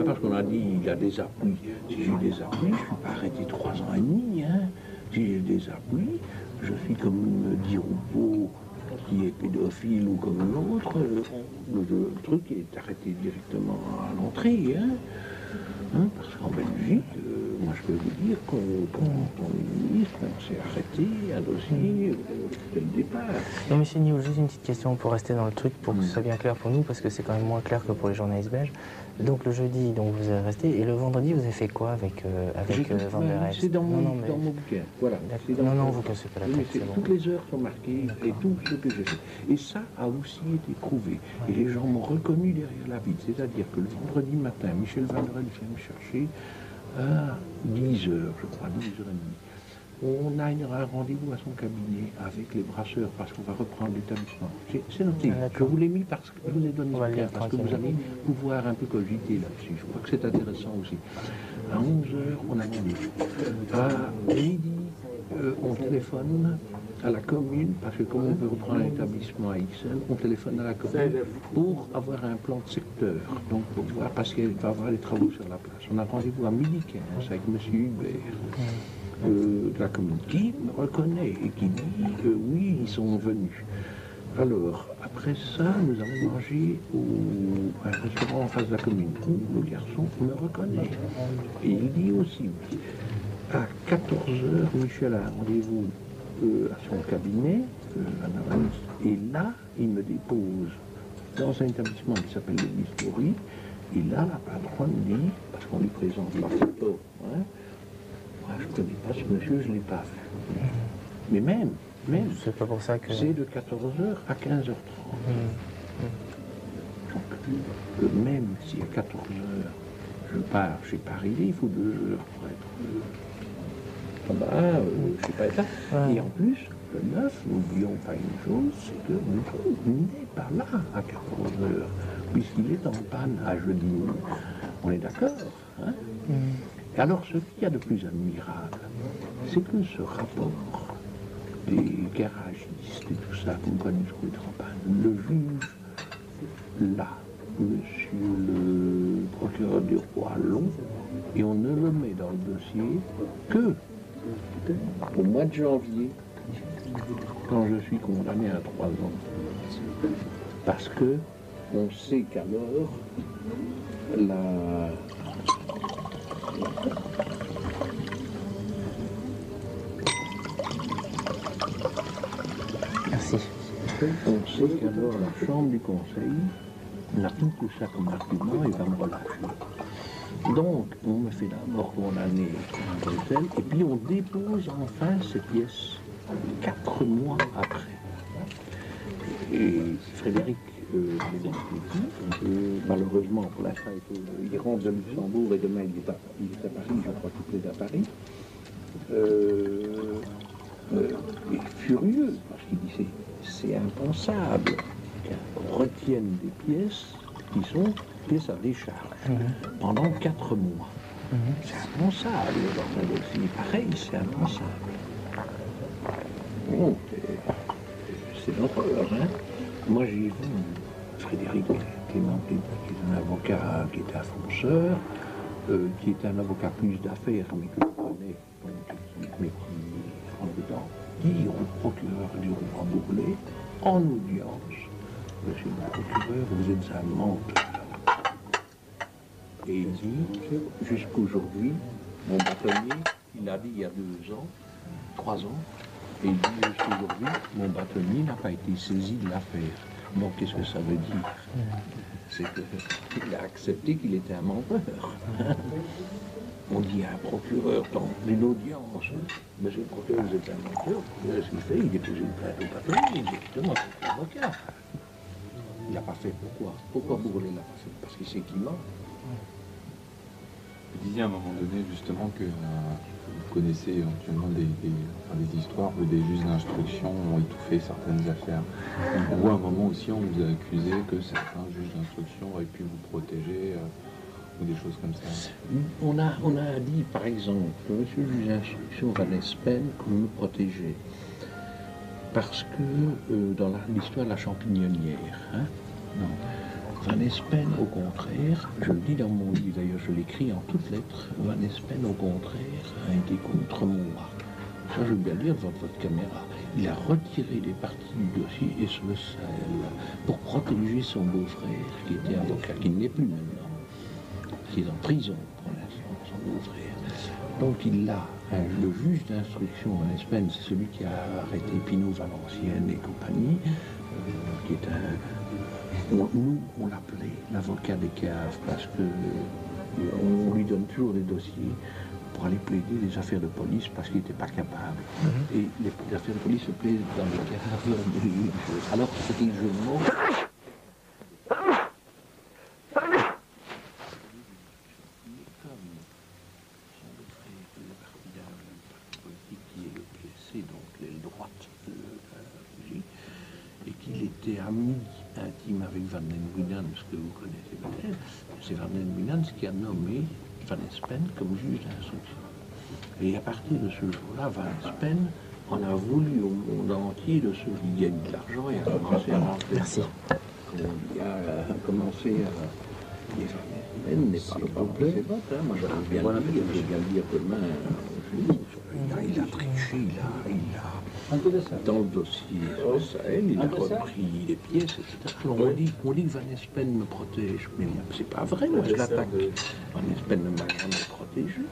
Parce qu'on a dit il y a des appuis. Si j'ai des appuis, je ne suis pas arrêté 3 ans et demi. Hein. Si j'ai des appuis, je suis comme dit Roupeau, qui est pédophile ou comme l'autre. Le truc est arrêté directement à l'entrée. Hein, parce qu'en Belgique, moi je peux vous dire quand on est ministre, on s'est arrêté un dossier dès le départ. Non, monsieur Nioul, juste une petite question pour rester dans le truc, pour que ce soit bien clair pour nous, parce que c'est quand même moins clair que pour les journalistes belges. Donc le jeudi, donc vous êtes resté, et le vendredi, vous avez fait quoi avec Van der Elst? C'est dans mon bouquin. Voilà. Non, vous ne cassez pas la tête. Oui, toutes les heures sont marquées et tout ce que j'ai fait. Et ça a aussi été prouvé. Et les gens m'ont reconnu derrière la vitre. C'est-à-dire que le vendredi matin, Michel Van der Elst vient me chercher à 10 heures, je crois, 10h30. On a un rendez-vous à son cabinet avec les brasseurs parce qu'on va reprendre l'établissement. C'est noté. Je vous l'ai mis parce que je vous ai donné ce bouquin, parce que vous allez pouvoir un peu cogiter là-dessus. Je crois que c'est intéressant aussi. À 11h, on a rendez-vous. À midi, on téléphone à la commune, parce que comme on veut reprendre l'établissement à XL, on téléphone à la commune pour avoir un plan de secteur. Donc pour voir, parce qu'il va y avoir des travaux sur la place. On a rendez-vous à midi 15 avec M. Hubert. De la commune, qui me reconnaît et qui dit que oui, ils sont venus. Alors, après ça, nous allons manger à un restaurant en face de la commune, où le garçon me reconnaît. Et il dit aussi, oui. À 14h, Michel a un rendez-vous à son cabinet, et là, il me dépose dans un établissement qui s'appelle le Bistouri, et là, la patronne dit, parce qu'on lui présente la photo, hein, je ne connais pas ce monsieur, je ne l'ai pas vu. Mais même, c'est pas pour ça que... c'est de 14h à 15h30. Donc, même si à 14h, je pars chez Paris, il faut 2 heures pour être là-bas, je ne sais pas être là. Et en plus, le 9, n'oublions pas une chose, c'est que le n'est pas là à 14h, puisqu'il est en panne à jeudi. On est d'accord, hein? Et alors, ce qu'il y a de plus admirable, c'est que ce rapport des garagistes et tout ça, qu'on va jusqu'au panne, le juge, là, monsieur le procureur du roi long, et on ne le met dans le dossier que au mois de janvier, quand je suis condamné à 3 ans. Parce que on sait qu'alors, Merci. On sait qu'alors la Chambre du Conseil n'a plus tout ça comme argument et va me relâcher. Donc, on me fait d'abord condamner à Bruxelles et puis on dépose enfin ces pièces 4 mois après. Et Frédéric malheureusement pour l'instant il rentre de Luxembourg et demain il est à Paris, je crois qu'il est à Paris. Il est furieux parce qu'il dit c'est impensable qu'on retienne des pièces qui sont pièces à décharge pendant 4 mois. C'est impensable dans un dossier pareil, c'est impensable. Bon, c'est l'horreur, hein. Moi j'ai vu Frédéric Clément, qui est un avocat qui est un fonceur, qui est un avocat plus d'affaires, mais que je connais, mais qui rentre dedans, dire au procureur du roi Bourlet, en audience, monsieur le procureur, vous êtes un menteur. Et il dit, jusqu'aujourd'hui, mon bâtonnier, il a dit il y a 2 ans, 3 ans, et il dit jusqu'aujourd'hui, mon bâtonnier n'a pas été saisi de l'affaire. Donc qu'est-ce que ça veut dire? C'est qu'il a accepté qu'il était un menteur. On dit à un procureur dans une audience, monsieur le procureur, vous êtes un menteur, ce qu'il fait, il dépose une plainte au bâtonnier, directement, c'est l'avocat. Il n'a pas fait pourquoi? Pourquoi Bourlet l'a pas fait? Parce qu'il sait qu'il ment. Vous disiez à un moment donné justement que vous connaissez éventuellement des histoires où des juges d'instruction ont étouffé certaines affaires. Ou à un moment aussi on vous a accusé que certains juges d'instruction auraient pu vous protéger ou des choses comme ça. On a dit par exemple que monsieur le juge d'instruction Van Espen me protégeait. Parce que dans l'histoire de la champignonnière, hein, non. Van Espen, au contraire, je le dis dans mon livre, d'ailleurs je l'écris en toutes lettres, Van Espen, au contraire, a été contre moi. Ça, je veux bien dire devant votre caméra. Il a retiré les parties du dossier et se le Sahel pour protéger son beau-frère, qui était avocat, qui ne l'est plus maintenant, qui est en prison pour l'instant, son beau-frère. Donc il a, le juge d'instruction, Van Espen, c'est celui qui a arrêté Pinot, Valenciennes et compagnie, qui est un... Nous, on l'appelait l'avocat des caves, parce que on lui donne toujours des dossiers pour aller plaider des affaires de police parce qu'il n'était pas capable. Et les affaires de police se plaident dans les caves. Alors c'était le jeu de mots. Donc l'aile droite de la régie, et qu'il était ami intime avec Van den Winans, que vous connaissez peut-être. C'est Van den Winans qui a nommé Van Espen comme juge d'instruction. Et à partir de ce jour-là, Van Espen en a voulu au monde entier de ceux qui gagnent de l'argent et a commencé à rentrer. Merci. Il a commencé à... Et Van Espen n'est pas le problème. Moi, je vais bien le dire demain. Il a triché, il a dans le dossier Sahel, il a repris les pièces, etc. Alors on dit que Van Espen me protège, mais c'est pas vrai, moi je l'attaque. Van Espen ne m'a jamais protégé.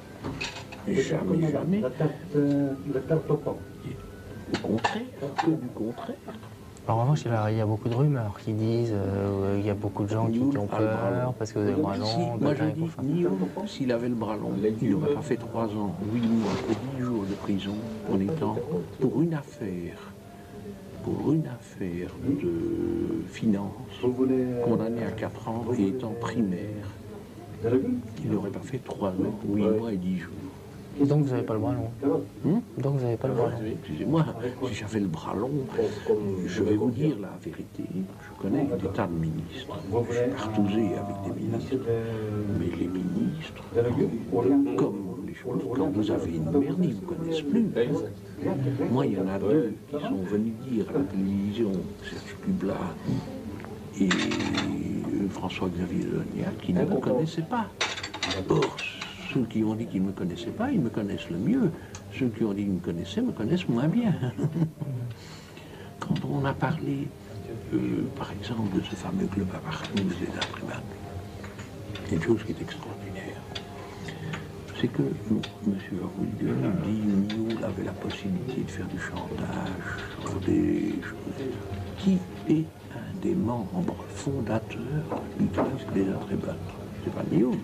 Jamais. Au contraire, que du contraire. En revanche, il y a beaucoup de rumeurs qui disent il y a beaucoup de gens qui ont peur parce que vous avez le bras long. Moi je dis, Nioul, s'il avait le bras long, il n'aurait pas fait 3 ans, 8 mois et 10 jours de prison en étant pour une affaire de finance, condamné à 4 ans et étant primaire. Il n'aurait pas fait 3 ans, 8 mois et 10 jours. Donc vous n'avez pas le bras long. Donc vous n'avez pas le bras long. Excusez-moi, si j'avais le bras long, je vais vous dire la vérité. Je connais des tas de ministres. J'ai partousé avec des ministres. Mais les ministres, comme les choses, quand vous avez une merde, ils ne vous connaissent plus. Moi, il y en a 2 qui sont venus dire à la télévision, Serge Kubla et François-Xavier Lenial, qui ne me connaissaient pas. Or, ceux qui ont dit qu'ils ne me connaissaient pas, ils me connaissent le mieux. Ceux qui ont dit qu'ils me connaissaient moins bien. Quand on a parlé, par exemple, de ce fameux club à Partouze des imprimantes, il y a une chose qui est extraordinaire. C'est que M. Rudiger dit Nioul avait la possibilité de faire du chantage sur des choses. Qui est un des membres fondateurs du club des imprimantes? C'est pas Nioul.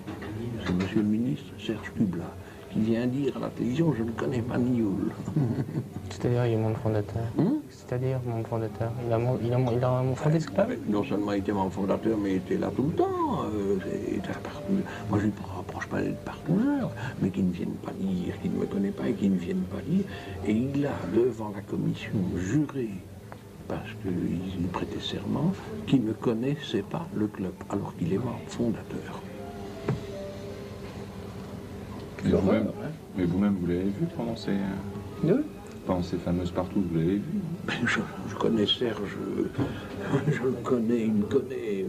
C'est monsieur le ministre Serge Kubla qui vient dire à la télévision « Je ne connais pas Nioul ». C'est-à-dire il est membre fondateur. C'est-à-dire membre fondateur. Il a fondé ce club. Non seulement il était membre fondateur, mais il était là tout le temps. Moi je ne lui reproche pas d'être partouzeur, mais qu'il ne vienne pas dire, qu'il ne me connaît pas et qu'il ne vienne pas dire. Et il a, devant la commission, juré, parce qu'il prêtait serment, qu'il ne connaissait pas le club, alors qu'il est membre fondateur. Mais vous-même, vous l'avez vu pendant ces fameuses partous, vous l'avez vu? Je connais Serge, je le connais, il me connaît.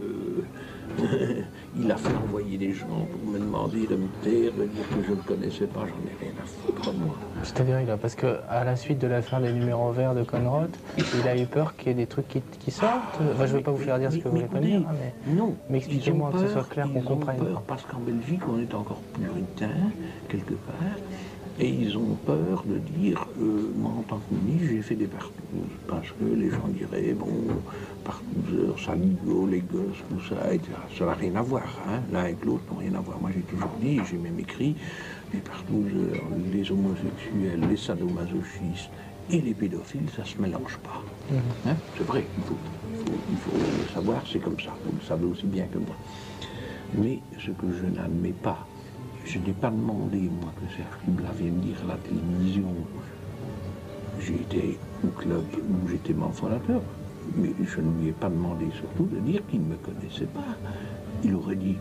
Il a fait envoyer des gens pour me demander de me taire, de dire que je ne le connaissais pas, j'en ai rien à foutre, moi. C'est-à-dire, parce qu'à la suite de l'affaire des numéros verts de Conrad, il a eu peur qu'il y ait des trucs qui sortent. Enfin, je ne vais pas vous faire dire ce que vous voulez pas dire, mais expliquez-moi que ce soit clair, qu'on comprenne. Parce qu'en Belgique, on est encore puritain, quelque part, et ils ont peur de dire, moi en tant que ministre, j'ai fait des partouzes, parce que les gens diraient, bon, partouzeurs, saligots, les gosses, tout ça, etc. Ça n'a rien à voir, hein, l'un avec l'autre n'ont rien à voir. Moi j'ai toujours dit, j'ai même écrit, les partouzeurs, les homosexuels, les sadomasochistes et les pédophiles, ça ne se mélange pas. Hein, c'est vrai, il faut le savoir, c'est comme ça, vous le savez aussi bien que moi. Mais ce que je n'admets pas, je n'ai pas demandé, moi, que Serge Kubla vienne dire à la télévision. J'ai été au club où j'étais membre fondateur, mais je ne lui ai pas demandé surtout de dire qu'il ne me connaissait pas. Il aurait dit